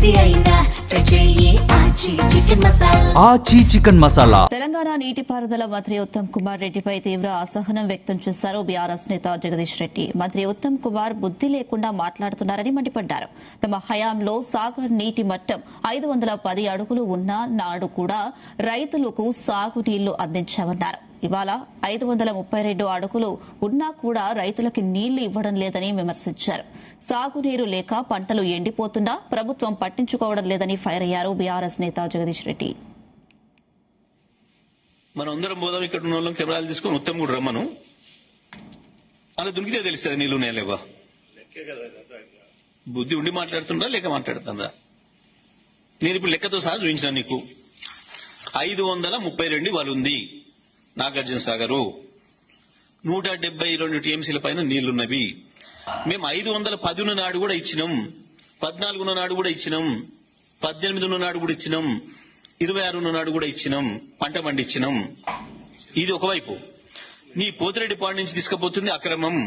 ఏది అయినా ట్రై చెయ్యి ఆచి చికెన్ మసాలా. ఆచి చికెన్ మసాలా. తెలంగాణ నీటిపారుదల మంత్రి ఉత్తమ్ కుమార్ రెడ్డిపై తీవ్ర అసహనం వ్యక్తం చేశారు బీఆర్ఎస్ నేత జగదీష్ రెడ్డి. మంత్రి ఉత్తమ్ కుమార్ బుద్ధి లేకుండా మాట్లాడుతున్నారని మండిపడ్డారు. తమ హయాంలో సాగర్ నీటి మట్టం 510 అడుగులు ఉన్న నాడు కూడా రైతులకు సాగునీళ్లు అందించామన్నారు. ఇవాళ 532 అడుగులు ఉన్నా కూడా రైతులకి నీళ్లు ఇవ్వడం లేదని విమర్శించారు. సాగునీరు లేక పంటలు ఎండిపోతున్నా ప్రభుత్వం పట్టించుకోవడం లేదని ఫైర్ అయ్యారు బీఆర్ఎస్ నేత జగదీష్ రెడ్డి. మనం అందరం పోదాం, ఇక్కడ ఉన్న వాళ్ళం కెమెరాలు తీసుకుని ఉత్తమ్ కూడా రమ్మను. అలా దునికితే తెలుస్తుంది నీళ్లు నేలేవా. బుద్ధి ఉండి మాట్లాడుతుండ్రా లేక మాట్లాడుతుండ్రా? నేను ఇప్పుడు లెక్కతో సహా చూపించిన నీకు 532 వాళ్ళు ఉంది. నాగార్జున సాగరు 172 టీఎంసీల పైన నీళ్లున్నవి. మేము 510 నాడు కూడా ఇచ్చినాం, 14 నాడు కూడా ఇచ్చినాం, 18 నాడు కూడా ఇచ్చినాం, 26 నాడు కూడా ఇచ్చినాం, పంట పండించినాం. ఇది ఒకవైపు. నీ పోతిరెడ్డి పాడు నుంచి తీసుకుపోతుంది అక్రమం,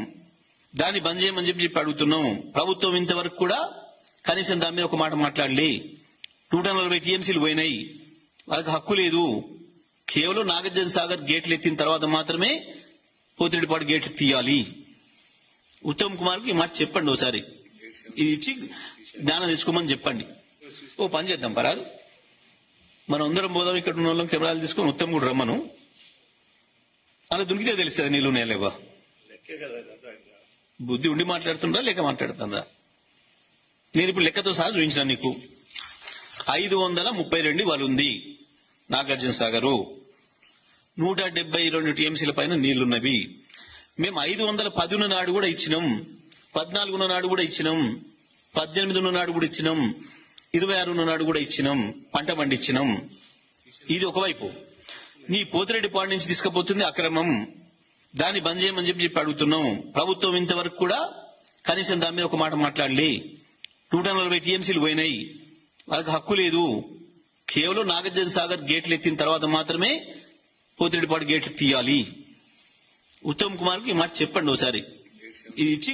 దాన్ని బంద్ చేయమని చెప్పి అడుగుతున్నాం. ప్రభుత్వం ఇంతవరకు కూడా కనీసం దాని మీద ఒక మాట మాట్లాడలే. 140 టీఎంసీలు పోయినాయి, వాళ్ళకి హక్కు లేదు. కేవలం నాగార్జున సాగర్ గేట్లు ఎత్తిన తర్వాత మాత్రమే పోతిరెడ్డిపాడు గేట్లు తీయాలి. ఉత్తమ్ కుమార్ కు ఈ మాట చెప్పండి, ఒకసారి ఇది ఇచ్చి జ్ఞానం తెచ్చుకోమని చెప్పండి. ఓ పని చేద్దాం పరాదు, మనం అందరం పోదాం, ఇక్కడ ఉన్న వాళ్ళం కెమెరాలు తీసుకుని ఉత్తమ్ కూడా రమ్మను. అలా దునికితే తెలుస్తుంది నీళ్లు నేలేవా. బుద్ధి ఉండి మాట్లాడుతుండ్రా లేక మాట్లాడుతుండ్రా? నేను ఇప్పుడు లెక్కతో సహా చూపించిన నీకు 532 వాళ్ళు ఉంది. నాగార్జున సాగరు 172 టీఎంసీల పైన నీళ్లున్నవి. మేము 510 నాడు కూడా ఇచ్చినాం, 14 నాడు కూడా ఇచ్చినాం, 18 నాడు కూడా ఇచ్చినాం, 26 నాడు కూడా ఇచ్చినాం, పంట పండించినాం. ఇది ఒకవైపు. నీ పోతిరెడ్డి పాడు నుంచి తీసుకుపోతుంది అక్రమం, దాన్ని బంద్ చేయమని చెప్పి అడుగుతున్నాం. ప్రభుత్వం ఇంతవరకు కూడా కనీసం దాని మీద ఒక మాట మాట్లాడలే. 140 టీఎంసీలు పోయినాయి, వాళ్ళకి హక్కు లేదు. కేవలం నాగార్జున సాగర్ గేట్లు ఎత్తిన తర్వాత మాత్రమే పోతిరెడ్డిపాడు గేట్లు తీయాలి. ఉత్తమ్ కుమార్ కు ఈ మాట చెప్పండి, ఒకసారి ఇది ఇచ్చి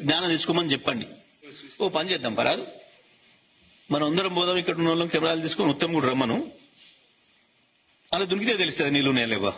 జ్ఞానం తెచ్చుకోమని చెప్పండి. ఓ పని చేద్దాం పరాదు, మనం అందరం పోదాం, ఇక్కడ ఉన్న వాళ్ళం కెమెరాలు తీసుకుని ఉత్తమ్ కూడా రమ్మను. అలా దునికితే తెలుస్తుంది నీళ్లు నేలేవా.